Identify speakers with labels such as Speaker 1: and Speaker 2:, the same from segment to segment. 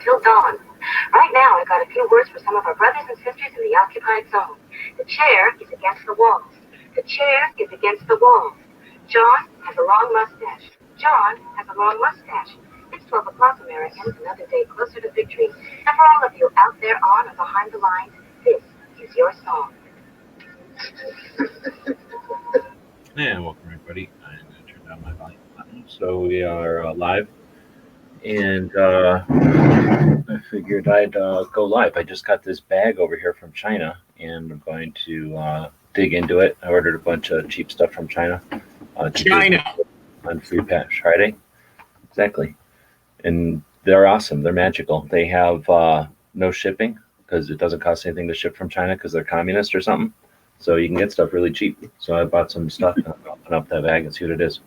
Speaker 1: until dawn. Right now, I got a few words for some of our brothers and sisters in the occupied zone. The chair is against the walls. The chair is against the walls. John has a long mustache. John has a long mustache. It's 12 o'clock, Americans, another day closer to victory. And for all of you out there on or behind the lines, this is your song.
Speaker 2: And welcome everybody. I'm going to turn down my volume button. So we are live, and I figured I'd go live. I just got this bag over here from China, and I'm going to dig into it. I ordered a bunch of cheap stuff from China.
Speaker 3: China!
Speaker 2: On Free Patch Friday. Exactly. And they're awesome. They're magical. They have no shipping because it doesn't cost anything to ship from China because they're communist or something. So you can get stuff really cheap. So I bought some stuff and I'll open up that bag and see what it is.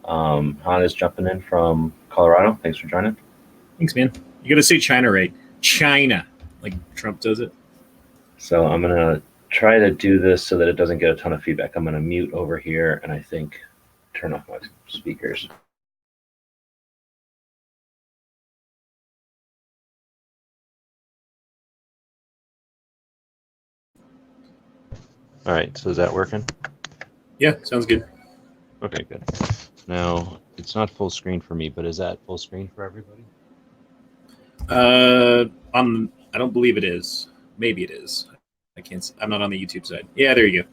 Speaker 2: Han is jumping in from Colorado. Thanks for joining.
Speaker 3: Thanks, man. You got to say China right. China, like Trump does it.
Speaker 2: So I'm going to try to do this so that it doesn't get a ton of feedback. I'm going to mute over here and I think turn off my speakers. All right, so is that working?
Speaker 3: Yeah, sounds good.
Speaker 2: Okay, good. Now, it's not full screen for me, but is that full screen for everybody?
Speaker 3: I don't believe it is. Maybe it is. I'm not on the YouTube side. Yeah, there you go.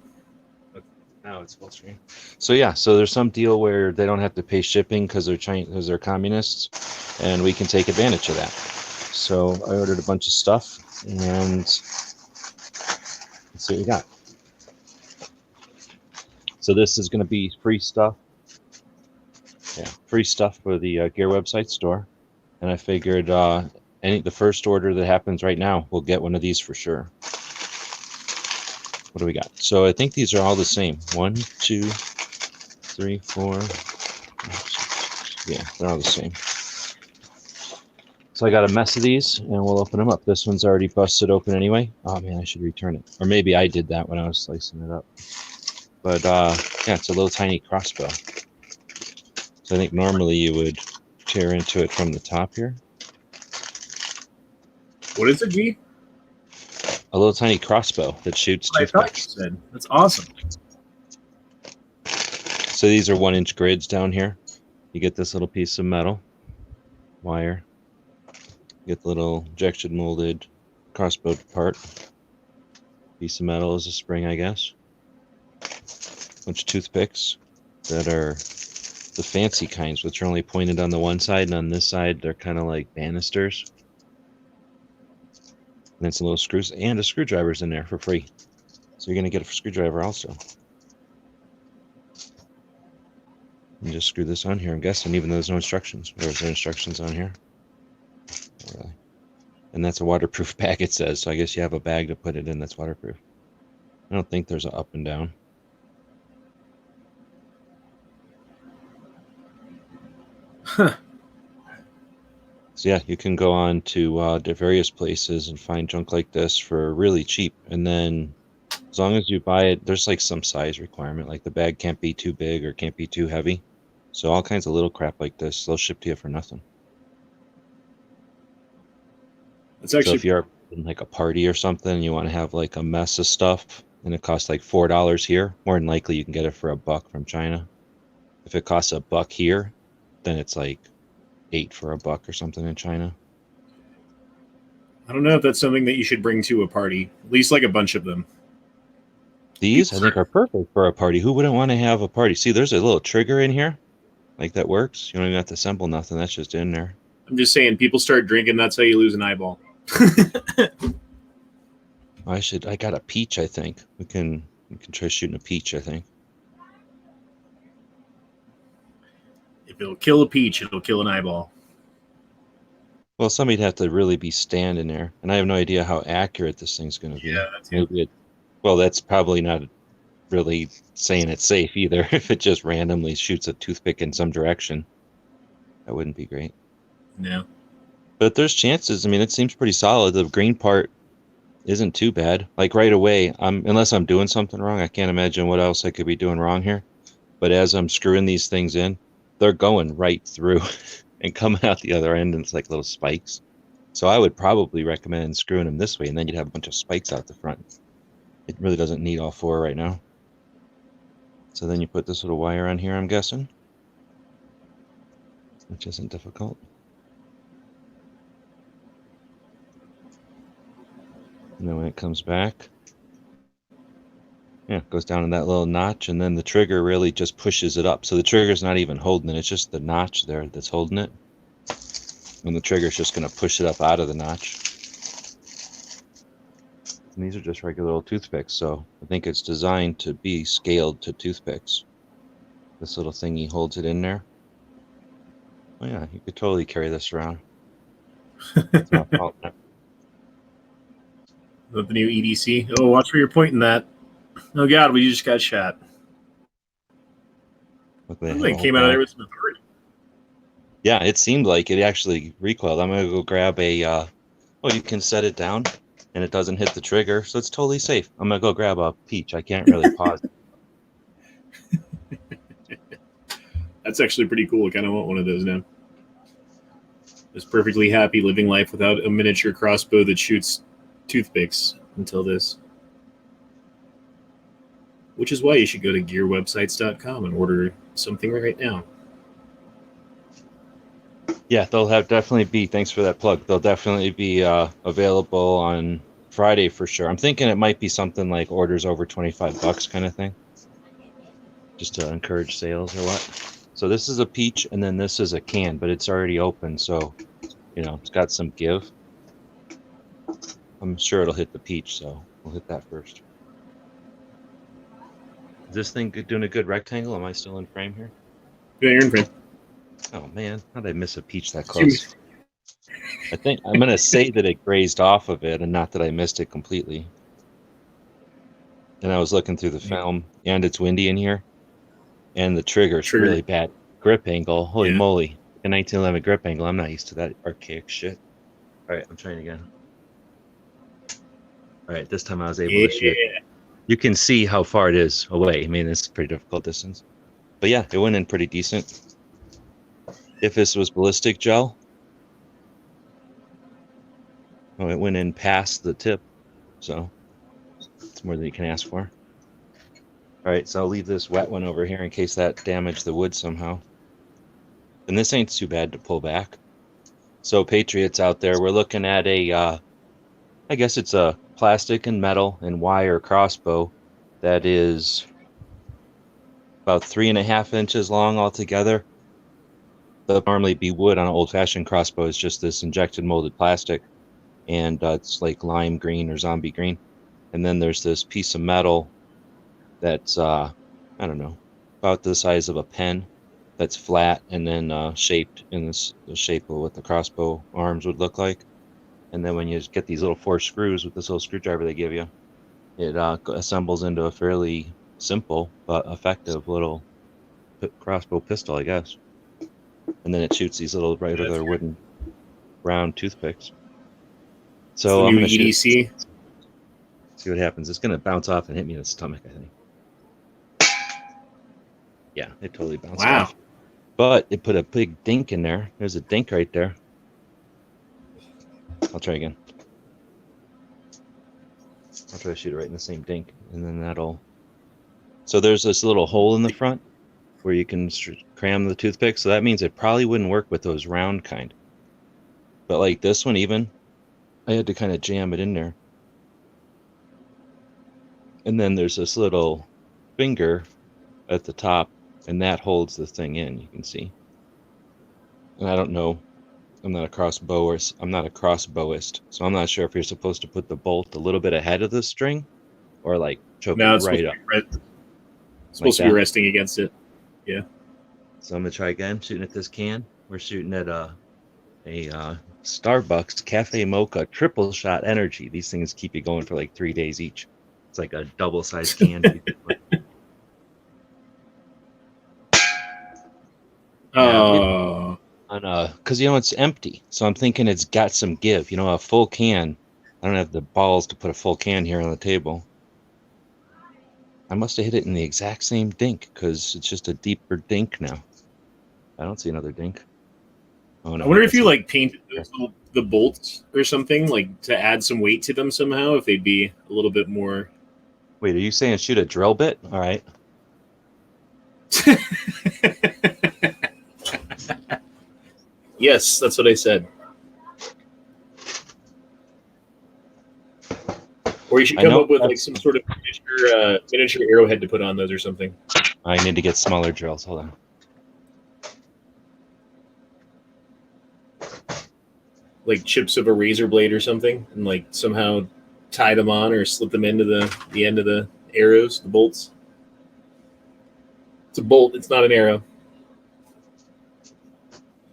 Speaker 2: Okay, now it's full screen. So yeah, so there's some deal where they don't have to pay shipping because they're communists, and we can take advantage of that. So I ordered a bunch of stuff, and let's see what we got. So this is going to be free stuff. Yeah, free stuff for the Gear website store. And I figured the first order that happens right now, we'll get one of these for sure. What do we got? So I think these are all the same. 1, 2, 3, 4. Yeah, they're all the same. So I got a mess of these, and we'll open them up. This one's already busted open anyway. Oh man, I should return it. Or maybe I did that when I was slicing it up. But yeah, it's a little tiny crossbow. So I think normally you would tear into it from the top here.
Speaker 3: What is it, G?
Speaker 2: A little tiny crossbow that shoots
Speaker 3: I thought you said. That's awesome.
Speaker 2: So these are 1-inch grids down here. You get this little piece of metal, wire. You get the little injection molded crossbow part. Piece of metal is a spring, I guess. Bunch of toothpicks that are the fancy kinds, which are only pointed on the one side, and on this side they're kind of like banisters. And then some little screws, and a screwdriver's in there for free. So you're gonna get a screwdriver also. And just screw this on here, I'm guessing, even though there's no instructions. Or is there instructions on here? Not really. And that's a waterproof bag, it says. So I guess you have a bag to put it in that's waterproof. I don't think there's an up and down.
Speaker 3: Huh.
Speaker 2: So yeah, you can go on to various places and find junk like this for really cheap. And then as long as you buy it, there's like some size requirement, like the bag can't be too big or can't be too heavy. So all kinds of little crap like this, they'll ship to you for nothing.
Speaker 3: It's actually,
Speaker 2: so if you're in like a party or something and you want to have like a mess of stuff and it costs like $4 here, more than likely you can get it for $1 from China. If it costs $1 here, then it's like $8 for $1 or something in China.
Speaker 3: I don't know if that's something that you should bring to a party. At least like a bunch of them.
Speaker 2: These I think are perfect for a party. Who wouldn't want to have a party? See, there's a little trigger in here, like that works. You don't even have to assemble nothing. That's just in there.
Speaker 3: I'm just saying, people start drinking. That's how you lose an eyeball.
Speaker 2: I got a peach. I think we can try shooting a peach. I think.
Speaker 3: If it'll kill a peach, it'll kill an eyeball.
Speaker 2: Well, somebody'd have to really be standing there, and I have no idea how accurate this thing's going to be.
Speaker 3: Yeah, that's it.
Speaker 2: Well, that's probably not really saying it's safe either. If it just randomly shoots a toothpick in some direction, that wouldn't be great.
Speaker 3: No.
Speaker 2: But there's chances. I mean, it seems pretty solid. The green part isn't too bad. Like right away, unless I'm doing something wrong, I can't imagine what else I could be doing wrong here. But as I'm screwing these things in, they're going right through and coming out the other end, and it's like little spikes. So I would probably recommend screwing them this way, and then you'd have a bunch of spikes out the front. It really doesn't need all 4 right now. So then you put this little wire on here, I'm guessing, which isn't difficult. And then when it comes back, yeah, it goes down in that little notch, and then the trigger really just pushes it up. So the trigger's not even holding it, it's just the notch there that's holding it. And the trigger's just going to push it up out of the notch. And these are just regular little toothpicks, so I think it's designed to be scaled to toothpicks. This little thingy holds it in there. Oh yeah, you could totally carry this around. It's not fault.
Speaker 3: The new EDC. Oh, watch where you're pointing that. Oh God, we just got shot.
Speaker 2: Look,
Speaker 3: I
Speaker 2: they
Speaker 3: think
Speaker 2: have
Speaker 3: it
Speaker 2: a whole
Speaker 3: came out of
Speaker 2: bag.
Speaker 3: there with some authority.
Speaker 2: Yeah, it seemed like it actually recoiled. I'm gonna go grab a. Oh, you can set it down, and it doesn't hit the trigger, so it's totally safe. I'm gonna go grab a peach. I can't really pause.
Speaker 3: That's actually pretty cool. I kind of want one of those now. Was perfectly happy living life without a miniature crossbow that shoots toothpicks until this. Which is why you should go to gearwebsites.com and order something right now.
Speaker 2: Yeah, they'll have definitely be. Thanks for that plug. They'll definitely be available on Friday for sure. I'm thinking it might be something like orders over $25 kind of thing, just to encourage sales or what. So this is a peach, and then this is a can, but it's already open, so you know it's got some give. I'm sure it'll hit the peach, so we'll hit that first. Is this thing doing a good rectangle? Am I still in frame here?
Speaker 3: Yeah, you're in frame.
Speaker 2: Oh man, how did I miss a peach that close? I think I'm gonna say that it grazed off of it, and not that I missed it completely. And I was looking through the film, and it's windy in here, and the trigger's
Speaker 3: Trigger.
Speaker 2: really bad grip angle. Holy
Speaker 3: Yeah.
Speaker 2: moly, a 1911 grip angle. I'm not used to that archaic shit. All right, I'm trying again. All right, this time I was able to shoot. You can see how far it is away. I mean, it's a pretty difficult distance. But yeah, it went in pretty decent. If this was ballistic gel, oh, it went in past the tip. So it's more than you can ask for. All right, so I'll leave this wet one over here in case that damaged the wood somehow. And this ain't too bad to pull back. So Patriots out there, we're looking at a, I guess it's a plastic and metal and wire crossbow that is about 3.5 inches long altogether. That'll normally be wood on an old-fashioned crossbow. It's just this injected molded plastic, and it's like lime green or zombie green. And then there's this piece of metal that's I don't know, about the size of a pen, that's flat and then shaped in the shape of what the crossbow arms would look like. And then when you get these little 4 screws with this little screwdriver they give you, it assembles into a fairly simple but effective little crossbow pistol, I guess. And then it shoots these little regular wooden round toothpicks. So I'm
Speaker 3: new
Speaker 2: going to
Speaker 3: EDC.
Speaker 2: See what happens. It's going to bounce off and hit me in the stomach, I think. Yeah, it totally bounced off. But it put a big dink in there. There's a dink right there. I'll try again. I'll try to shoot it right in the same dink, and then that'll... So there's this little hole in the front where you can cram the toothpick, so that means it probably wouldn't work with those round kind. But like this one even, I had to kind of jam it in there. And then there's this little finger at the top, and that holds the thing in, you can see. And I don't know, I'm not a crossbowist, so I'm not sure if you're supposed to put the bolt a little bit ahead of the string or like choke it right up.
Speaker 3: It's supposed to be resting against it. Yeah.
Speaker 2: So I'm gonna try again, shooting at this can. We're shooting at a Starbucks Cafe Mocha triple shot energy. These things keep you going for like 3 days each. It's like a double-sized can.
Speaker 3: Oh.
Speaker 2: Because it's empty, so I'm thinking it's got some give. A full can. I don't have the balls to put a full can here on the table. I must have hit it in the exact same dink because it's just a deeper dink now. I don't see another dink. Oh no!
Speaker 3: I wonder if
Speaker 2: that's
Speaker 3: you
Speaker 2: not-
Speaker 3: like painted the bolts or something, like to add some weight to them somehow, if they'd be a little bit more.
Speaker 2: Wait, are you saying shoot a drill bit? All right.
Speaker 3: Yes, that's what I said. Or you should
Speaker 2: I
Speaker 3: come
Speaker 2: know
Speaker 3: up with like
Speaker 2: that's-
Speaker 3: some sort of miniature arrowhead to put on those or something.
Speaker 2: I need to get smaller drills. Hold on.
Speaker 3: Like chips of a razor blade or something, and like somehow tie them on or slip them into the end of the arrows, the bolts. It's a bolt. It's not an arrow.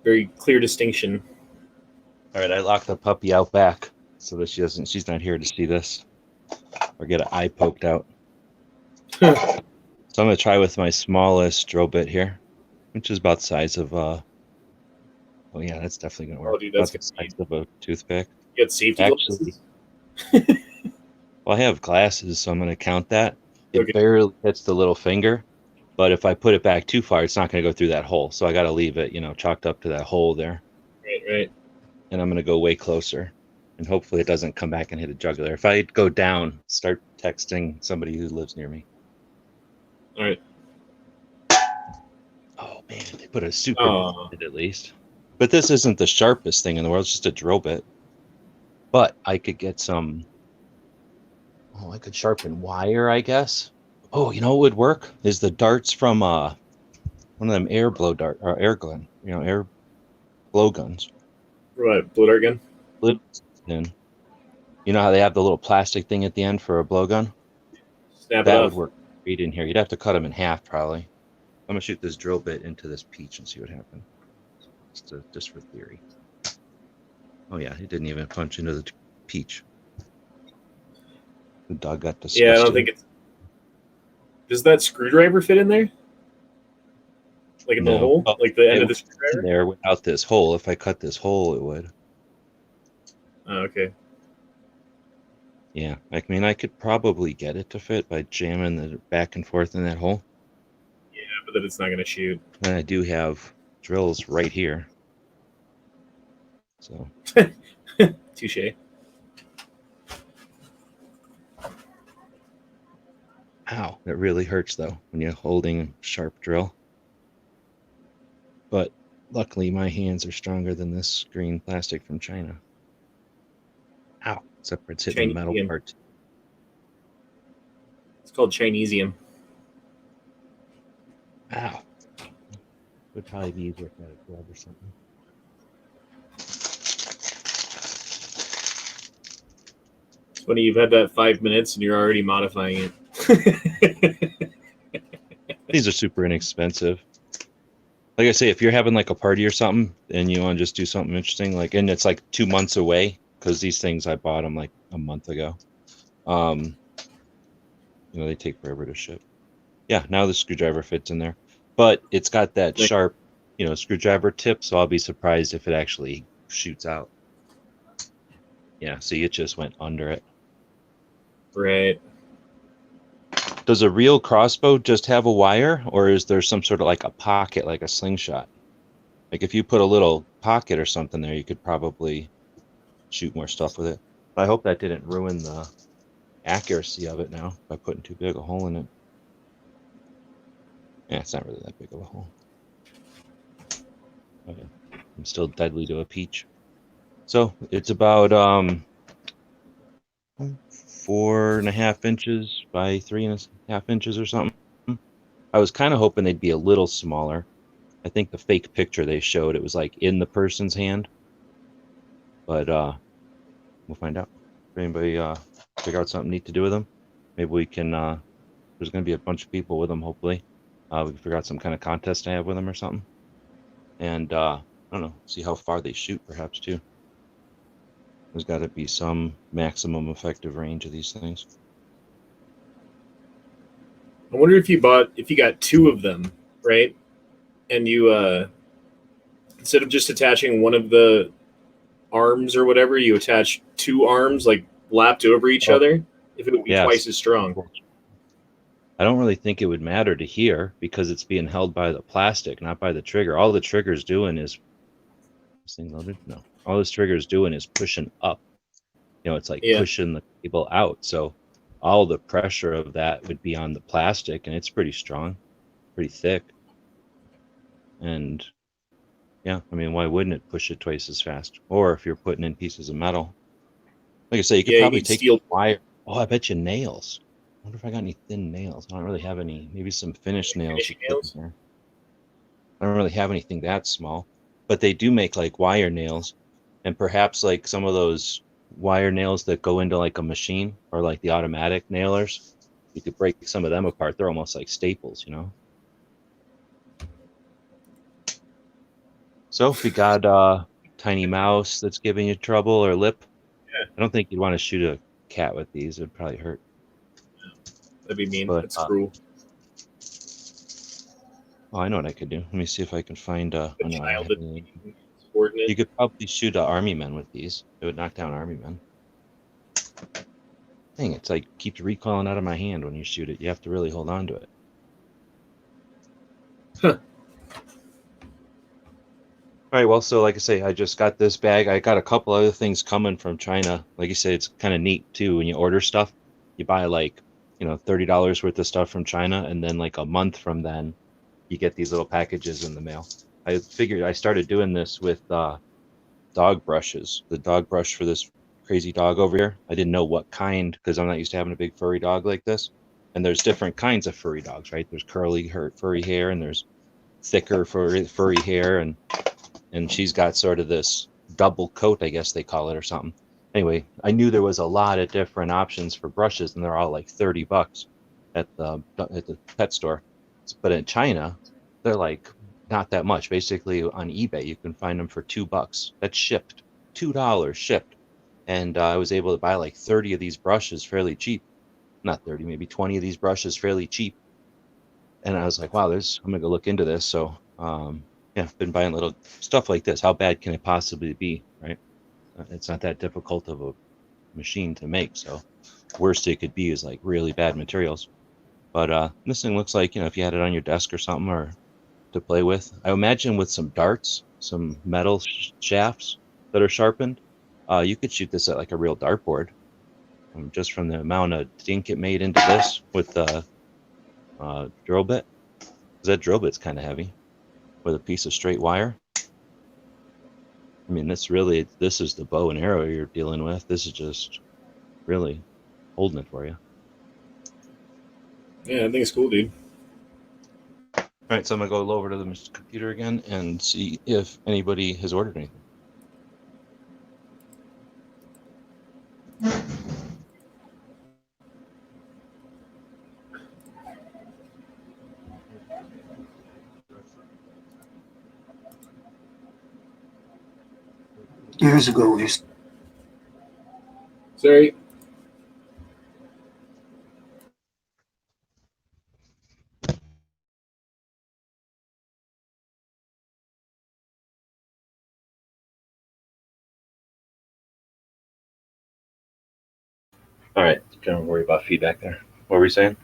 Speaker 3: Very clear distinction.
Speaker 2: All right, I locked the puppy out back so that she's not here to see this or get an eye poked out. So I'm gonna try with my smallest drill bit here, which is about the size of oh yeah, that's definitely gonna work.
Speaker 3: Oh, dude, that's
Speaker 2: about the
Speaker 3: gonna
Speaker 2: size of a toothpick.
Speaker 3: You got safety
Speaker 2: Actually,
Speaker 3: glasses?
Speaker 2: well, I have glasses, so I'm gonna count that. It
Speaker 3: Okay.
Speaker 2: barely hits the little finger, but if I put it back too far, it's not gonna go through that hole. So I gotta leave it, chalked up to that hole there.
Speaker 3: Right.
Speaker 2: And I'm gonna go way closer, and hopefully it doesn't come back and hit a jugular. If I go down, start texting somebody who lives near me.
Speaker 3: All right.
Speaker 2: Oh man, they put a super
Speaker 3: Oh.
Speaker 2: bit at least. But this isn't the sharpest thing in the world. It's just a drill bit. But I could get some. Oh, I could sharpen wire, I guess. Oh, you know what would work is the darts from one of them air blow dart or air gun, air blow guns.
Speaker 3: Right. Blow dart gun?
Speaker 2: Then you know how they have the little plastic thing at the end for a blowgun?
Speaker 3: Snap it
Speaker 2: That
Speaker 3: off.
Speaker 2: would work great in here. You'd have to cut them in half probably. I'm gonna shoot this drill bit into this peach and see what happens. Just for theory. Oh yeah, it didn't even punch into the peach. The dog got disgusted.
Speaker 3: Yeah, I don't think it's. Does that screwdriver fit in there? Like in the
Speaker 2: No.
Speaker 3: hole?
Speaker 2: Oh,
Speaker 3: Like the end
Speaker 2: it
Speaker 3: of the
Speaker 2: was
Speaker 3: screwdriver?
Speaker 2: there without this hole. If I cut this hole, it would.
Speaker 3: Oh, okay.
Speaker 2: Yeah, I mean, I could probably get it to fit by jamming it back and forth in that hole.
Speaker 3: Yeah, but then it's not going to shoot.
Speaker 2: And I do have drills right here. So,
Speaker 3: Touche.
Speaker 2: ow, that really hurts though when you're holding a sharp drill. But luckily, my hands are stronger than this green plastic from China. Ow, except for it's hitting the metal
Speaker 3: Chinesium.
Speaker 2: part.
Speaker 3: It's called Chinesium.
Speaker 2: Ow. Would probably be easier if I had a glove or something.
Speaker 3: It's funny, you've had that 5 minutes and you're already modifying it.
Speaker 2: These are super inexpensive. Like I say, if you're having like a party or something and you want to just do something interesting, and it's like 2 months away, because these things I bought them like a month ago. They take forever to ship. Yeah, now the screwdriver fits in there, but it's got that sharp, screwdriver tip. So I'll be surprised if it actually shoots out. Yeah, see, it just went under it.
Speaker 3: Right.
Speaker 2: Does a real crossbow just have a wire, or is there some sort of like a pocket, like a slingshot? Like if you put a little pocket or something there, you could probably shoot more stuff with it. But I hope that didn't ruin the accuracy of it now by putting too big a hole in it. Yeah, it's not really that big of a hole. Okay. I'm still deadly to a peach. So it's about 4.5 inches by 3.5 inches or something. I was kind of hoping they'd be a little smaller. I think the fake picture they showed, it was like in the person's hand. But we'll find out. If anybody figure out something neat to do with them, maybe we can. There's going to be a bunch of people with them. Hopefully, we can figure out some kind of contest to have with them or something. And I don't know, see how far they shoot, perhaps too. There's got to be some maximum effective range of these things.
Speaker 3: I wonder if you got two of them, right? And you instead of just attaching one of the arms or whatever, you attach two arms like lapped over each other, if it would be twice as strong.
Speaker 2: I don't really think it would matter to here because it's being held by the plastic, not by the trigger. All the trigger's doing is This thing loaded? No. All this trigger is doing is pushing up. It's like
Speaker 3: Yeah.
Speaker 2: pushing the cable out. So all the pressure of that would be on the plastic, and it's pretty strong, pretty thick. And yeah, I mean, why wouldn't it push it twice as fast? Or if you're putting in pieces of metal, like I say, you could
Speaker 3: Yeah, you
Speaker 2: probably
Speaker 3: need
Speaker 2: take
Speaker 3: steel.
Speaker 2: wire. Oh, I bet you nails. I wonder if I got any thin nails. I don't really have any. Maybe some finished nails.
Speaker 3: Finishing
Speaker 2: You put
Speaker 3: nails?
Speaker 2: in there. I don't really have anything that small, but they do make like wire nails, and perhaps like some of those wire nails that go into like a machine or like the automatic nailers. You could break some of them apart. They're almost like staples. So if we got tiny mouse that's giving you trouble or lip,
Speaker 3: Yeah.
Speaker 2: I don't think you'd want to shoot a cat with these. It'd probably hurt.
Speaker 3: That'd be mean.
Speaker 2: But
Speaker 3: That's cruel.
Speaker 2: oh, I know what I could do. Let me see if I can find.
Speaker 3: The
Speaker 2: Oh no, I don't
Speaker 3: child
Speaker 2: have
Speaker 3: that
Speaker 2: any.
Speaker 3: subordinate.
Speaker 2: You could probably shoot an army men with these. It would knock down army men. Dang, it's like keeps recoiling out of my hand when you shoot it. You have to really hold on to it.
Speaker 3: Huh.
Speaker 2: All right, well, so like I say, I just got this bag. I got a couple other things coming from China. Like you said, it's kind of neat too. When you order stuff, you buy like, $30 worth of stuff from China, and then like a month from then, you get these little packages in the mail. I figured I started doing this with dog brushes. The dog brush for this crazy dog over here. I didn't know what kind because I'm not used to having a big furry dog like this. And there's different kinds of furry dogs, right? There's curly furry hair, and there's thicker furry hair, and she's got sort of this double coat, I guess they call it, or something. Anyway, I knew there was a lot of different options for brushes, and they're all like $30 at the pet store. But in China, they're like not that much. Basically, on eBay, you can find them for $2. That's shipped, $2 shipped, and I was able to buy like 30 of these brushes fairly cheap. Not 30, maybe 20 of these brushes fairly cheap. And I was like, wow, I'm gonna go look into this. So yeah, I've been buying little stuff like this. How bad can it possibly be, right? It's not that difficult of a machine to make. So worst it could be is like really bad materials. But this thing looks like, if you had it on your desk or something or to play with. I imagine with some darts, some metal shafts that are sharpened, you could shoot this at like a real dartboard. Just from the amount of dink it made into this with the drill bit. Because that drill bit's kind of heavy with a piece of straight wire. I mean, this is the bow and arrow you're dealing with. This is just really holding it for you.
Speaker 3: Yeah, I think it's cool, dude.
Speaker 2: All right, so I'm going to go over to the computer again and see if anybody has ordered anything.
Speaker 4: Years ago,
Speaker 3: Sorry.
Speaker 2: All right, don't worry about feedback there. What were you saying?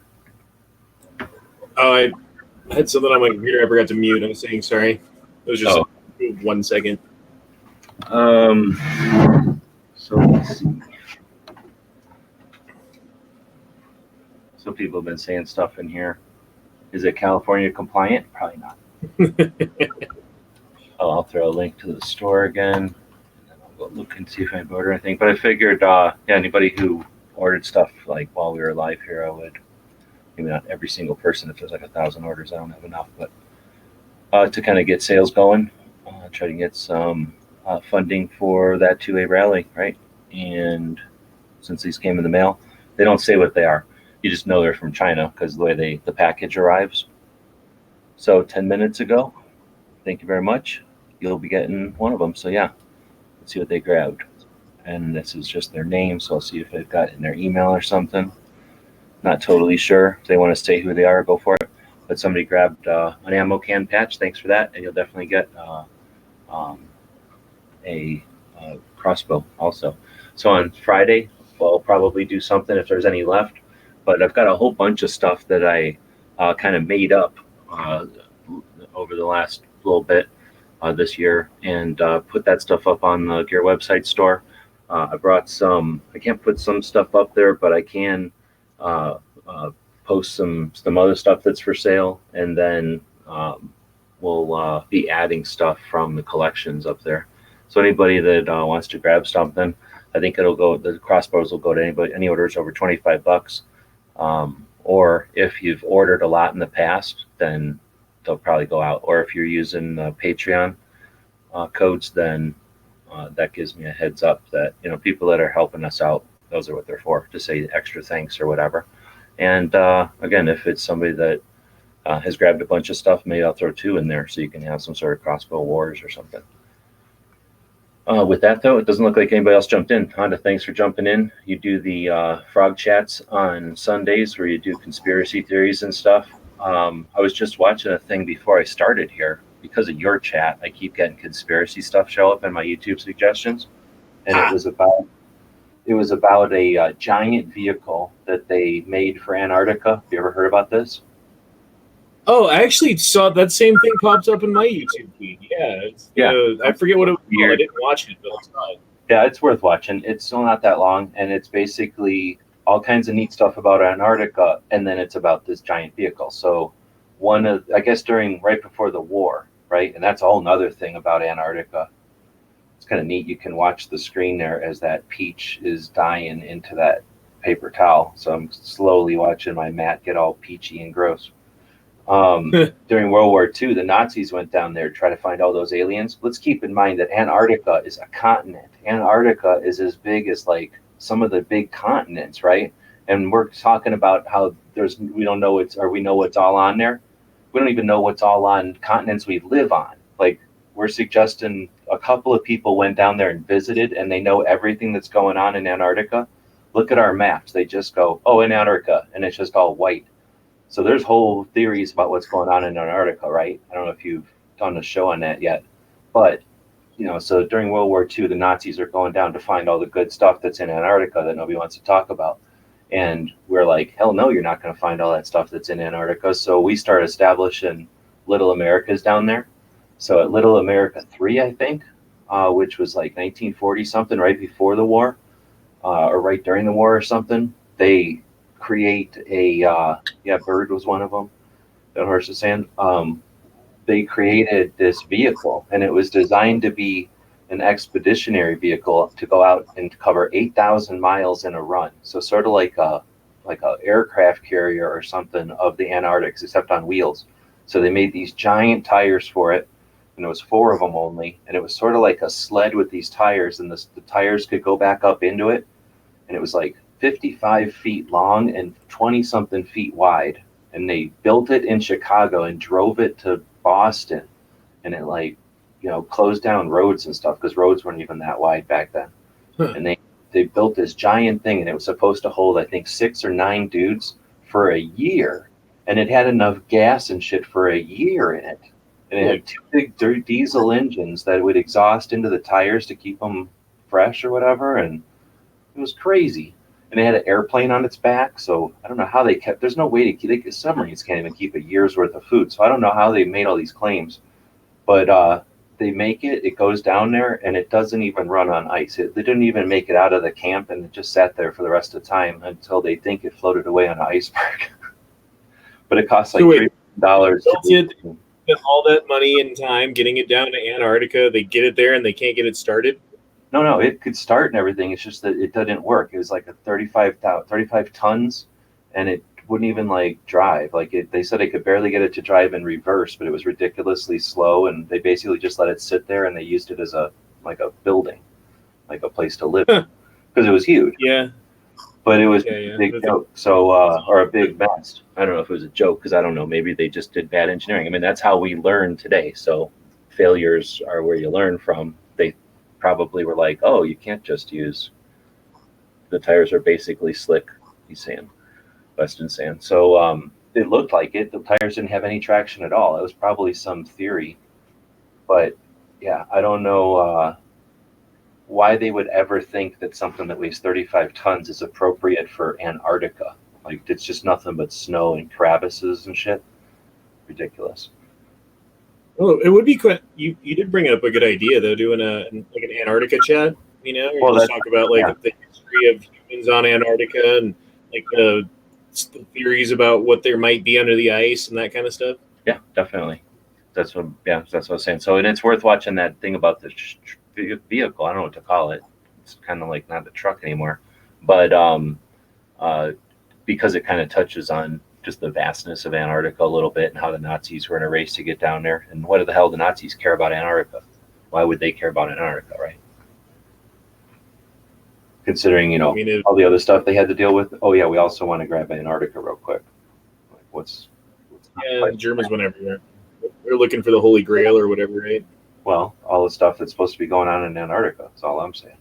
Speaker 3: Oh, I had something on my computer I forgot to mute. I was saying sorry. It was just 1 second.
Speaker 2: So let's see. Some people have been saying stuff in here. Is it California compliant? Probably not. I'll throw a link to the store again. And then I'll go look and see if I ordered anything. But I figured, anybody who ordered stuff like while we were live here, I would. Maybe not every single person. If there's like 1,000 orders, I don't have enough. But to kind of get sales going, try to get some funding for that 2A rally, right? And since these came in the mail, they don't say what they are. You just know they're from China because the way the package arrives. So 10 minutes ago, thank you very much. You'll be getting one of them. So yeah, let's see what they grabbed. And this is just their name. So I'll see if they've got in their email or something. Not totally sure. If they want to say who they are, go for it. But somebody grabbed an ammo can patch. Thanks for that. And you'll definitely get a crossbow also. So on Friday, we'll probably do something if there's any left. But I've got a whole bunch of stuff that I kind of made up over the last little bit. this year and put that stuff up on the gear website store. I brought some. I can't put some stuff up there, but I can uh, post some other stuff that's for sale, and then we'll be adding stuff from the collections up there. So anybody that wants to grab something, I think it'll go. The crossbows will go to anybody. Any orders over $25. Or if you've ordered a lot in the past, then they'll probably go out. Or if you're using Patreon codes, then that gives me a heads up that people that are helping us out, those are what they're for, to say extra thanks or whatever. And again, if it's somebody that has grabbed a bunch of stuff, maybe I'll throw 2 in there so you can have some sort of crossbow wars or something. With that, though, it doesn't look like anybody else jumped in. Honda, thanks for jumping in. You do the frog chats on Sundays where you do conspiracy theories and stuff. I was just watching a thing before I started here. Because of your chat, I keep getting conspiracy stuff show up in my YouTube suggestions. And it was about a giant vehicle that they made for Antarctica. Have you ever heard about this?
Speaker 3: Oh, I actually saw that same thing popped up in my YouTube feed. Yeah. I forget what it was called. I didn't watch it, but I saw it.
Speaker 2: Yeah, it's worth watching. It's still not that long, and it's basically all kinds of neat stuff about Antarctica, and then it's about this giant vehicle. So I guess right before the war, right? And that's a whole nother thing about Antarctica. It's kind of neat. You can watch the screen there as that peach is dying into that paper towel. So I'm slowly watching my mat get all peachy and gross. During World War II, the Nazis went down there to try to find all those aliens. Let's keep in mind that Antarctica is a continent. Antarctica is as big as like some of the big continents, right? And we're talking about how we know what's all on there. We don't even know what's all on continents we live on. Like, we're suggesting a couple of people went down there and visited, and they know everything that's going on in Antarctica. Look at our maps. They just go, oh, in Antarctica, and it's just all white. So there's whole theories about what's going on in Antarctica, right? I don't know if you've done a show on that yet, but so during World War II, the Nazis are going down to find all the good stuff that's in Antarctica that nobody wants to talk about. And we're like, hell no, you're not going to find all that stuff that's in Antarctica. So we start establishing Little Americas down there. So at Little America 3, I think, which was like 1940 something, right before the war, or right during the war or something, they create Bird was one of them. The horse is saying they created this vehicle, and it was designed to be an expeditionary vehicle to go out and cover 8,000 miles in a run. So sort of like a aircraft carrier or something of the Antarctic, except on wheels. So they made these giant tires for it, and it was 4 of them only, and it was sort of like a sled with these tires, and the tires could go back up into it, and it was like 55 feet long and 20-something feet wide. And they built it in Chicago and drove it to Boston. And it closed down roads and stuff because roads weren't even that wide back then. And they built this giant thing, and it was supposed to hold, I think, 6 or 9 dudes for a year. And it had enough gas and shit for a year in it. And it had 2 big diesel engines that would exhaust into the tires to keep them fresh or whatever. And it was crazy. And it had an airplane on its back, so I don't know how they kept. There's no way to keep. Submarines can't even keep a year's worth of food, so I don't know how they made all these claims. But they make it. It goes down there, and it doesn't even run on ice. They didn't even make it out of the camp, and it just sat there for the rest of the time until they think it floated away on an iceberg. But it costs like $3 to
Speaker 3: get all that money and time getting it down to Antarctica. They get it there, and they can't get it started.
Speaker 2: No, it could start and everything. It's just that it didn't work. It was like a 35 tons, and it wouldn't even drive. They said they could barely get it to drive in reverse, but it was ridiculously slow. And they basically just let it sit there, and they used it as a building, like a place to live, because it was huge.
Speaker 3: Yeah.
Speaker 2: But it was a big joke. So, or a big mess. I don't know if it was a joke, because I don't know. Maybe they just did bad engineering. I mean, that's how we learn today. So failures are where you learn from. They probably were like, oh, you can't just use, the tires are basically slick, he's saying, Weston saying. So it looked like it. The tires didn't have any traction at all. It was probably some theory. But yeah, I don't know why they would ever think that something that weighs 35 tons is appropriate for Antarctica. It's just nothing but snow and crevices and shit. Ridiculous.
Speaker 3: Well, it would be quite. You did bring up a good idea though, doing like an Antarctica chat. You know, where
Speaker 2: Well,
Speaker 3: you just
Speaker 2: that's
Speaker 3: talk about like
Speaker 2: yeah.
Speaker 3: the history of humans on Antarctica and like the theories about what there might be under the ice and that kind of stuff.
Speaker 2: Yeah, definitely. That's what I was saying. So, and it's worth watching that thing about the vehicle. I don't know what to call it. It's kind of like not the truck anymore, but uh, because it kind of touches on just the vastness of Antarctica a little bit and how the Nazis were in a race to get down there. And what the hell the Nazis care about Antarctica? Why would they care about Antarctica, right? Considering,
Speaker 3: I mean,
Speaker 2: all the other stuff they had to deal with. Oh yeah, we also want to grab Antarctica real quick. Like what's
Speaker 3: yeah, the Germans went everywhere. They're looking for the Holy Grail or whatever, right?
Speaker 2: well, all the stuff that's supposed to be going on in Antarctica. That's all I'm saying.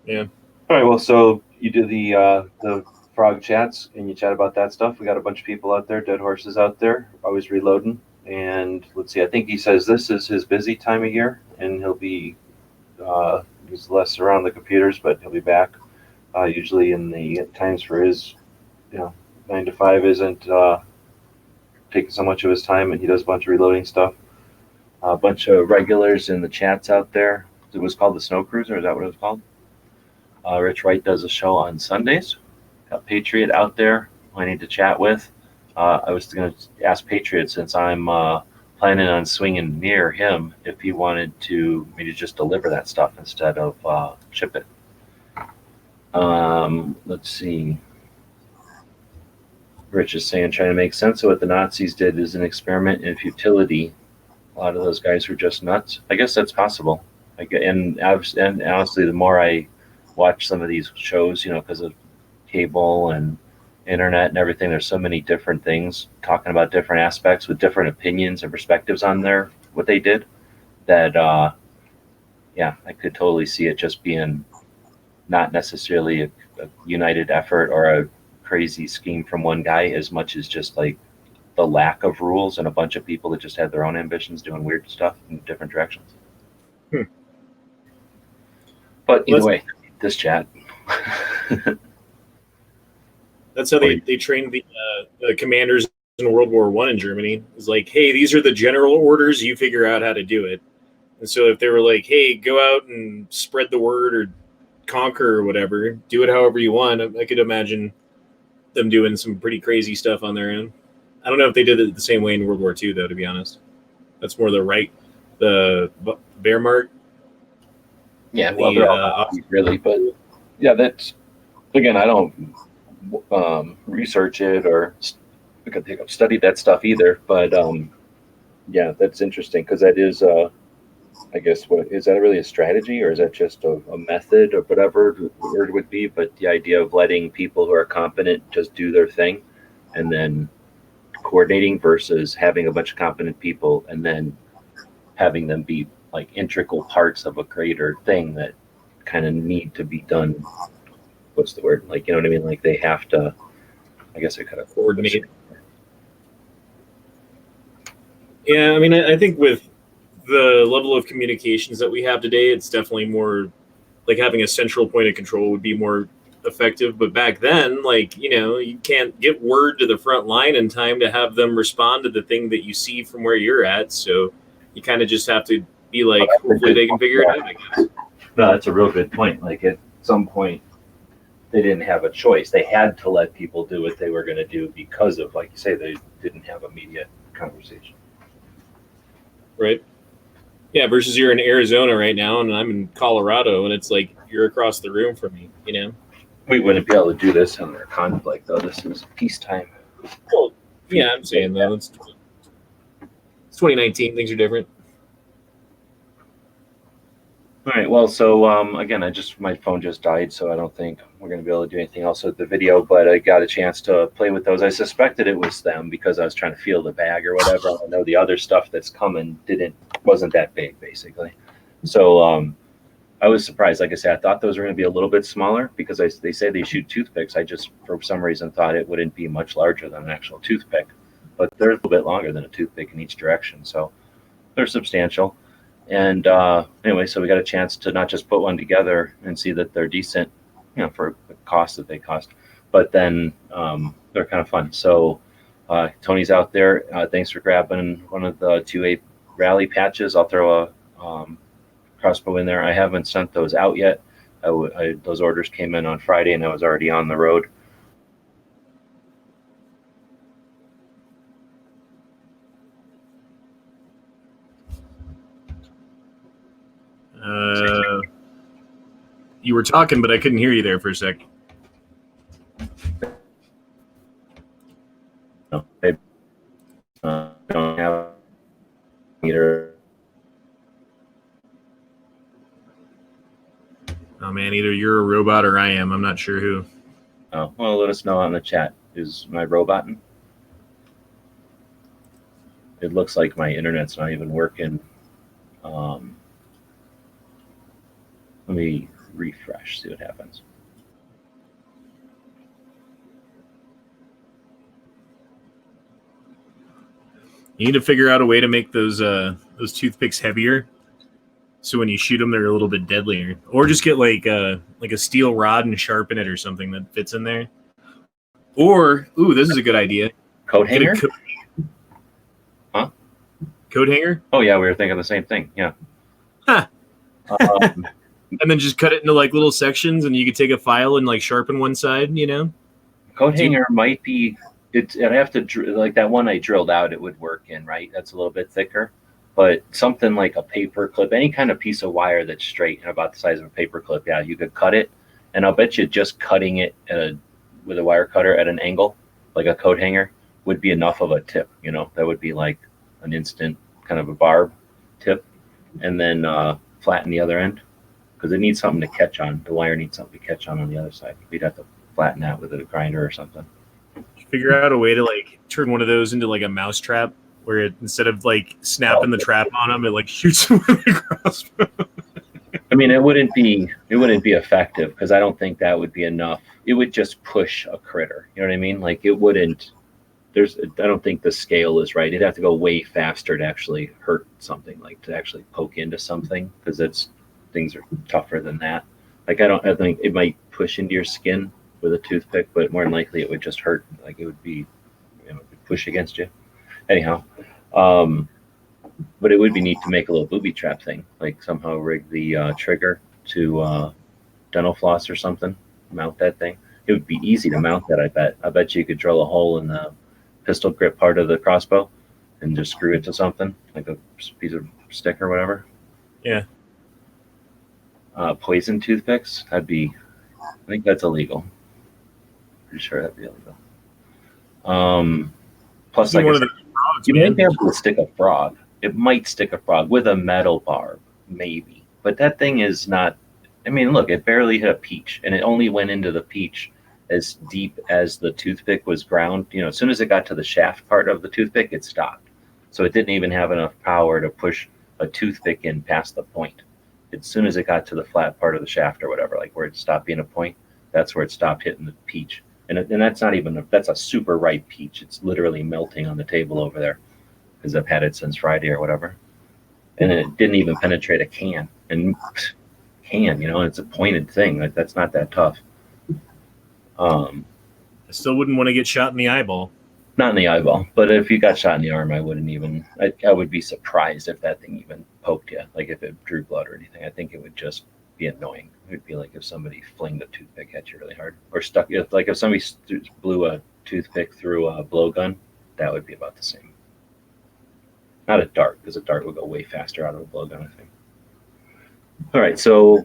Speaker 3: Yeah.
Speaker 2: All right. Well, so you do the frog chats and you chat about that stuff. We got a bunch of people out there, dead horses out there, always reloading. And let's see. I think he says this is his busy time of year, and he'll be he's less around the computers, but he'll be back. Usually in the times for his 9 to 5 isn't taking so much of his time, and he does a bunch of reloading stuff. A bunch of regulars in the chats out there. It was called the Snow Cruiser. Is that what it was called? Rich Wright does a show on Sundays. Got Patriot out there I need to chat with. I was going to ask Patriot, since I'm planning on swinging near him, if he wanted to maybe just deliver that stuff instead of ship it. Let's see. Rich is saying, trying to make sense of what the Nazis did is an experiment in futility. A lot of those guys were just nuts. I guess that's possible. And honestly, the more I watch some of these shows, because of cable and internet and everything, there's so many different things talking about different aspects with different opinions and perspectives on what they did, that I could totally see it just being not necessarily a united effort or a crazy scheme from one guy, as much as just like the lack of rules and a bunch of people that just had their own ambitions doing weird stuff in different directions. But either way, this chat.
Speaker 3: That's how they trained the commanders in World War I in Germany. It's like, hey, these are the general orders. You figure out how to do it. And so if they were like, hey, go out and spread the word or conquer or whatever, do it however you want, I could imagine them doing some pretty crazy stuff on their own. I don't know if they did it the same way in World War II, though, to be honest. That's more the Wehrmacht.
Speaker 2: Yeah, well, they're all really, but yeah, that's, again, I don't research it or study that stuff either, but yeah, that's interesting, because that is, I guess, what is that really a strategy, or is that just a method, or whatever the word would be? But the idea of letting people who are competent just do their thing, and then coordinating, versus having a bunch of competent people and then having them be like integral parts of a greater thing that kind of need to be done. What's the word? Like, you know what I mean? Like they have to, I guess I could have
Speaker 3: coordinate. Yeah, I mean, I think with the level of communications that we have today, it's definitely more like having a central point of control would be more effective. But back then, like, you can't get word to the front line in time to have them respond to the thing that you see from where you're at. So you kind of just have to be like, hopefully they can figure it out, I guess.
Speaker 2: No, that's a real good point. Like at some point, they didn't have a choice. They had to let people do what they were going to do because of, like you say, they didn't have immediate conversation.
Speaker 3: Right. Yeah, versus you're in Arizona right now, and I'm in Colorado, and it's like you're across the room from me,
Speaker 2: We wouldn't be able to do this under conflict, though. This is peacetime.
Speaker 3: Well, yeah, I'm saying, though. It's 2019. Things are different.
Speaker 2: All right. Well, so again, my phone just died, so I don't think we're going to be able to do anything else with the video. But I got a chance to play with those. I suspected it was them because I was trying to feel the bag or whatever. I know the other stuff that's coming wasn't that big, basically. So I was surprised. Like I said, I thought those were going to be a little bit smaller because they say they shoot toothpicks. I just, for some reason, thought it wouldn't be much larger than an actual toothpick. But they're a little bit longer than a toothpick in each direction, so they're substantial. And anyway, so we got a chance to not just put one together and see that they're decent, for the cost that they cost, but then they're kind of fun. So Tony's out there. Thanks for grabbing one of the 2A rally patches. I'll throw a crossbow in there. I haven't sent those out yet. Those orders came in on Friday, and I was already on the road.
Speaker 3: You were talking, but I couldn't hear you there for a sec.
Speaker 2: No, I don't have either.
Speaker 3: Oh man, either you're a robot or I am. I'm not sure who.
Speaker 2: Oh, well, let us know on the chat. Is my roboting? It looks like my internet's not even working. Let me refresh, see what happens.
Speaker 3: You need to figure out a way to make those toothpicks heavier, so when you shoot them, they're a little bit deadlier. Or just get like a steel rod and sharpen it or something that fits in there. Or, ooh, this is a good idea.
Speaker 2: Coat hanger?
Speaker 3: Huh? Coat hanger?
Speaker 2: Oh yeah, we were thinking the same thing. Yeah.
Speaker 3: Huh. And then just cut it into like little sections, and you could take a file and like sharpen one side. You know.
Speaker 2: Coat hanger might be. I'd have to like that one I drilled out. It would work in, right? That's a little bit thicker, but something like a paper clip, any kind of piece of wire that's straight and about the size of a paper clip, yeah, you could cut it. And I'll bet you just cutting it with a wire cutter at an angle, like a coat hanger, would be enough of a tip. You know, that would be like an instant kind of a barb tip, and then flatten the other end because it needs something to catch on. The wire needs something to catch on the other side. We'd have to flatten that with a grinder or something.
Speaker 3: Figure out a way to like turn one of those into like a mouse trap, where it, instead of like snapping the trap on them, it like shoots them with a crossbow.
Speaker 2: I mean, it wouldn't be effective because I don't think that would be enough. It would just push a critter. You know what I mean? Like it wouldn't. I don't think the scale is right. It'd have to go way faster to actually hurt something, like to actually poke into something, because things are tougher than that. Like I think it might push into your skin with a toothpick, but more than likely it would just hurt. Like it would be, push against you. Anyhow, but it would be neat to make a little booby trap thing, like somehow rig the trigger to dental floss or something, mount that thing. It would be easy to mount that, I bet. I bet you could drill a hole in the pistol grip part of the crossbow and just screw it to something, like a piece of stick or whatever.
Speaker 3: Yeah.
Speaker 2: Poison toothpicks, I think that's illegal. Pretty sure that'd be illegal. Plus, like you might be able to stick a frog. It might stick a frog with a metal barb, maybe. But that thing is not. I mean, look, it barely hit a peach, and it only went into the peach as deep as the toothpick was ground. As soon as it got to the shaft part of the toothpick, it stopped. So it didn't even have enough power to push a toothpick in past the point. As soon as it got to the flat part of the shaft or whatever, like where it stopped being a point, that's where it stopped hitting the peach. And that's not even that's a super ripe peach. It's literally melting on the table over there because I've had it since Friday or whatever. And it didn't even penetrate a can. And it's a pointed thing. Like that's not that tough.
Speaker 3: I still wouldn't want to get shot in the eyeball.
Speaker 2: Not in the eyeball, but if you got shot in the arm, I wouldn't even. I would be surprised if that thing even poked you, like if it drew blood or anything. I think it would just be annoying. It would be like if somebody flinged a toothpick at you really hard, or stuck. If somebody blew a toothpick through a blowgun, that would be about the same. Not a dart, because a dart would go way faster out of a blowgun, I think. All right, so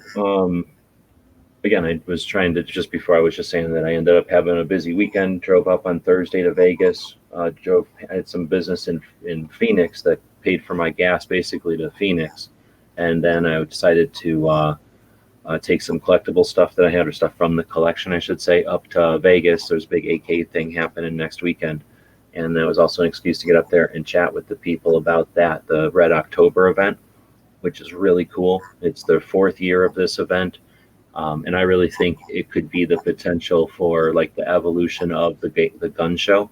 Speaker 2: again, I was trying to, just before I was just saying that I ended up having a busy weekend, drove up on Thursday to Vegas, had some business in Phoenix that paid for my gas basically to Phoenix. And then I decided to take some collectible stuff that I had, or stuff from the collection, I should say, up to Vegas. There's a big AK thing happening next weekend. And that was also an excuse to get up there and chat with the people about that, the Red October event, which is really cool. It's the 4th year of this event. And I really think it could be the potential for like the evolution of the gun show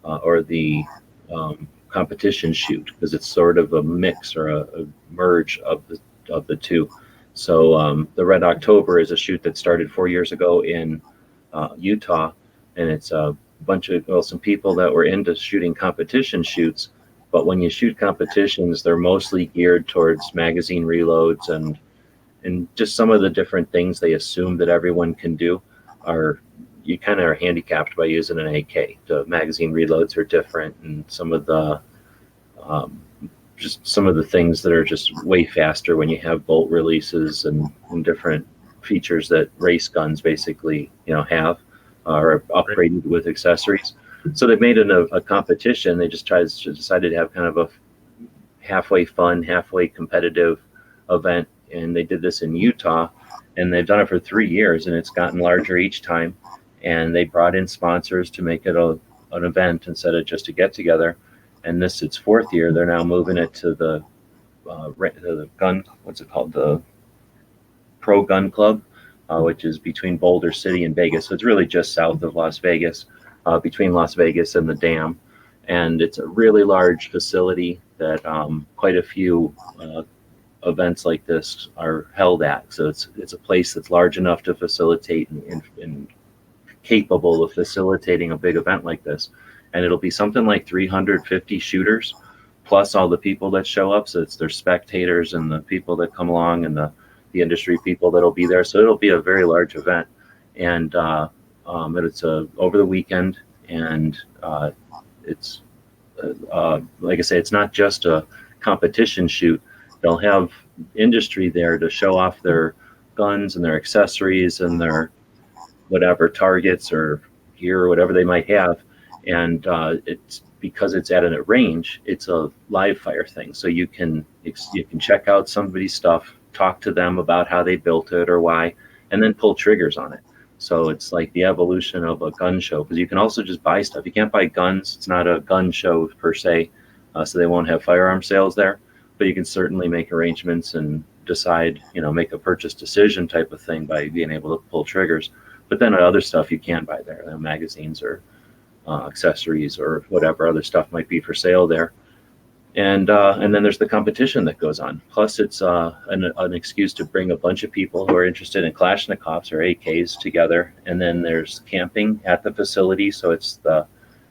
Speaker 2: or the competition shoot, because it's sort of a mix or a merge of the two. So the Red October is a shoot that started 4 years ago in Utah, and it's some people that were into shooting competition shoots. But when you shoot competitions, they're mostly geared towards magazine reloads and just some of the different things they assume that everyone can do are, you kind of are handicapped by using an AK. The magazine reloads are different, and some of the just some of the things that are just way faster when you have bolt releases and different features that race guns basically have are upgraded with accessories. So they made a competition. They just decided to have kind of a halfway fun, halfway competitive event, and they did this in Utah, and they've done it for 3 years, and it's gotten larger each time. And they brought in sponsors to make it an event instead of just a get together. And this its 4th year. They're now moving it to the gun, what's it called, the Pro Gun Club, which is between Boulder City and Vegas. So it's really just south of Las Vegas, between Las Vegas and the Dam. And it's a really large facility that quite a few events like this are held at. So it's a place that's large enough to facilitate and capable of facilitating a big event like this. And it'll be something like 350 shooters plus all the people that show up. So it's their spectators and the people that come along and the industry people that'll be there. So it'll be a very large event. And it's over the weekend. And it's like I say, it's not just a competition shoot. They'll have industry there to show off their guns and their accessories and their whatever targets or gear or whatever they might have. And it's because it's at a range, it's a live fire thing. So you can check out somebody's stuff, talk to them about how they built it or why, and then pull triggers on it. So it's like the evolution of a gun show, because you can also just buy stuff. You can't buy guns. It's not a gun show per se, so they won't have firearm sales there. But you can certainly make arrangements and decide, make a purchase decision type of thing by being able to pull triggers. But then other stuff you can buy there, magazines or accessories or whatever other stuff might be for sale there. And then there's the competition that goes on. Plus, it's an excuse to bring a bunch of people who are interested in Kalashnikovs or AKs together. And then there's camping at the facility. So it's the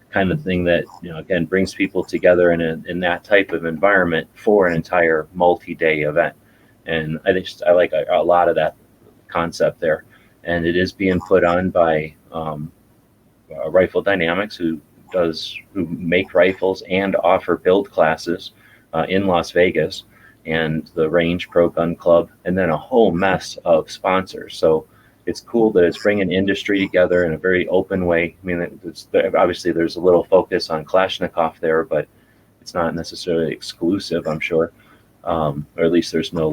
Speaker 2: kind of thing that, again, brings people together in that type of environment for an entire multi-day event. And I like a lot of that concept there. And it is being put on by Rifle Dynamics, who make rifles and offer build classes in Las Vegas, and the Range Pro Gun Club, and then a whole mess of sponsors. So it's cool that it's bringing industry together in a very open way. I mean, obviously there's a little focus on Kalashnikov there, but it's not necessarily exclusive, I'm sure, or at least there's no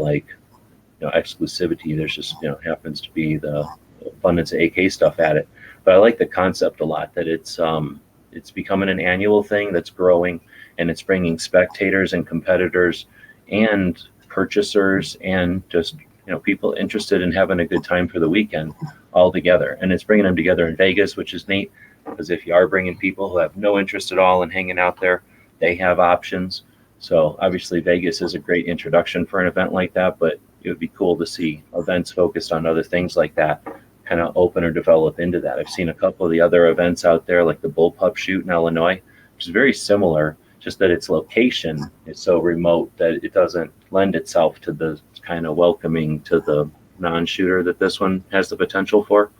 Speaker 2: exclusivity. There's just happens to be the abundance of AK stuff at it. But I like the concept a lot, that it's becoming an annual thing that's growing, and it's bringing spectators and competitors and purchasers and just people interested in having a good time for the weekend all together. And it's bringing them together in Vegas, which is neat, because if you are bringing people who have no interest at all in hanging out there, they have options. So obviously Vegas is a great introduction for an event like that, but it would be cool to see events focused on other things like that kind of open or develop into that. I've seen a couple of the other events out there, like the Bullpup Shoot in Illinois, which is very similar, just that its location is so remote that it doesn't lend itself to the kind of welcoming to the non-shooter that this one has the potential for.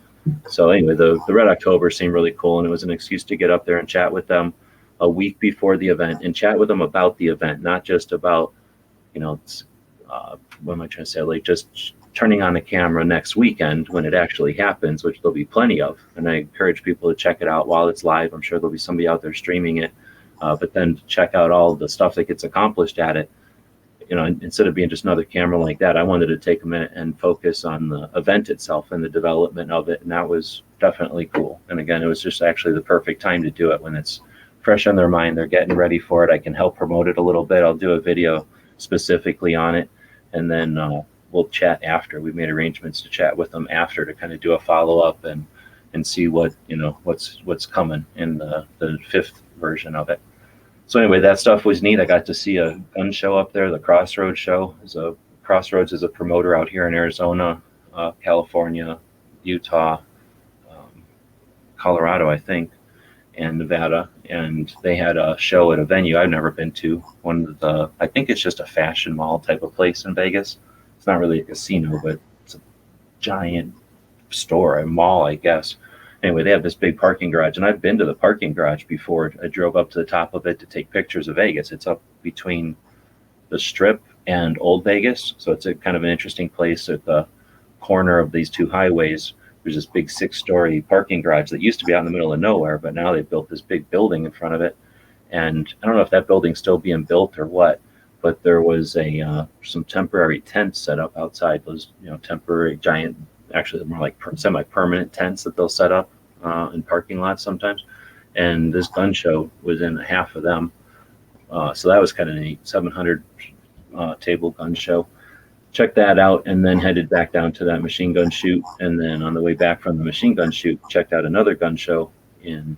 Speaker 2: So anyway, the Red October seemed really cool, and it was an excuse to get up there and chat with them a week before the event and chat with them about the event, not just about, what am I trying to say? Like just turning on the camera next weekend when it actually happens, which there'll be plenty of. And I encourage people to check it out while it's live. I'm sure there'll be somebody out there streaming it, but then check out all the stuff that gets accomplished at it. Instead of being just another camera like that, I wanted to take a minute and focus on the event itself and the development of it. And that was definitely cool. And again, it was just actually the perfect time to do it when it's fresh on their mind. They're getting ready for it. I can help promote it a little bit. I'll do a video specifically on it. And then we'll chat after. We made arrangements to chat with them after to kind of do a follow-up and see what's coming in the 5th version of it. So anyway, that stuff was neat. I got to see a gun show up there. The Crossroads show Crossroads is a promoter out here in Arizona, California, Utah, Colorado, I think. and Nevada, and they had a show at a venue I've never been to. One of the, I think it's just a fashion mall type of place in Vegas. It's not really a casino, but it's a giant store, a mall, I guess. Anyway, they have this big parking garage, and I've been to the parking garage before. I drove up to the top of it to take pictures of Vegas. It's up between the Strip and Old Vegas, so it's a kind of an interesting place at the corner of these two highways. There's this big 6-story parking garage that used to be out in the middle of nowhere, but now they've built this big building in front of it. And I don't know if that building's still being built or what, but there was some temporary tents set up outside. Those temporary giant, actually more like semi-permanent tents that they'll set up in parking lots sometimes. And this gun show was in half of them, so that was kind of neat. 700 table gun show. Checked that out, and then headed back down to that machine gun shoot. And then on the way back from the machine gun shoot, checked out another gun show in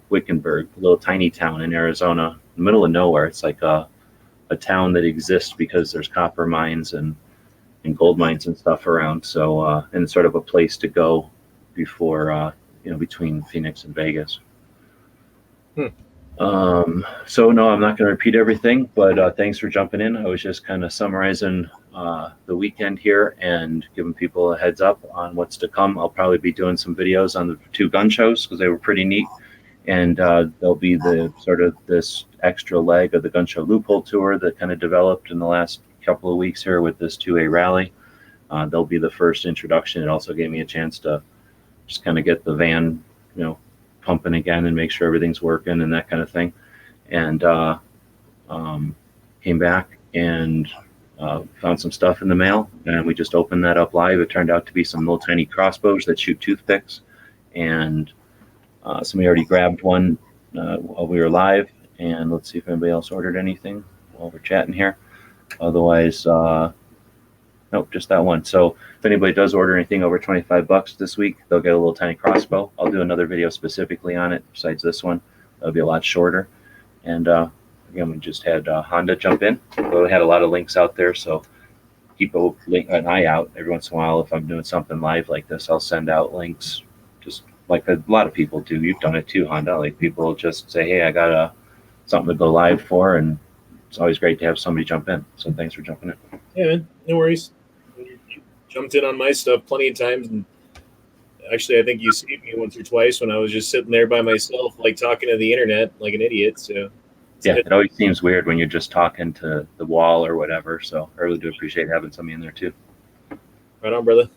Speaker 2: Wickenburg, a little tiny town in Arizona, in the middle of nowhere. It's like a town that exists because there's copper mines and gold mines and stuff around. So and it's sort of a place to go before between Phoenix and Vegas. So no, I'm not going to repeat everything, but thanks for jumping in. I was just kind of summarizing the weekend here and giving people a heads up on what's to come. I'll probably be doing some videos on the 2 gun shows because they were pretty neat, and there'll be the sort of this extra leg of the gun show loophole tour that kind of developed in the last couple of weeks here with this 2A rally. They'll be the first introduction. It also gave me a chance to just kind of get the van, pumping again and make sure everything's working and that kind of thing. And came back and found some stuff in the mail, and we just opened that up live. It turned out to be some little tiny crossbows that shoot toothpicks, and somebody already grabbed one while we were live. And let's see if anybody else ordered anything while we're chatting here. Otherwise, nope, just that one. So if anybody does order anything over $25 this week, they'll get a little tiny crossbow. I'll do another video specifically on it besides this one. That'll be a lot shorter. And again, we just had Honda jump in. We had a lot of links out there, so keep an eye out. Every once in a while, if I'm doing something live like this, I'll send out links, just like a lot of people do. You've done it too, Honda. Like people just say, hey, I got something to go live for, and it's always great to have somebody jump in. So thanks for jumping in.
Speaker 3: Yeah, man, no worries. You jumped in on my stuff plenty of times, and actually, I think you saved me once or twice when I was just sitting there by myself, like talking to the internet like an idiot. So
Speaker 2: yeah, it always seems weird when you're just talking to the wall or whatever. So I really do appreciate having somebody in there too.
Speaker 3: Right on, brother.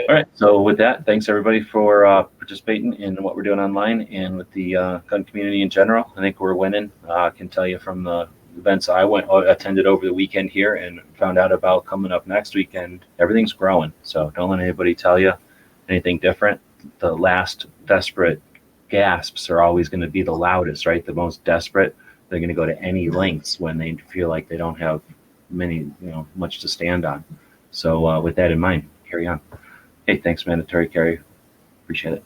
Speaker 2: All right. So with that, thanks everybody for participating in what we're doing online and with the gun community in general. I think we're winning. I can tell you from the events I attended over the weekend here and found out about coming up next weekend, everything's growing. So don't let anybody tell you anything different. The last desperate gasps are always going to be the loudest, right? The most desperate. They're going to go to any lengths when they feel like they don't have much to stand on. So with that in mind, carry on. Hey, thanks, Mandatory Carry. Appreciate it.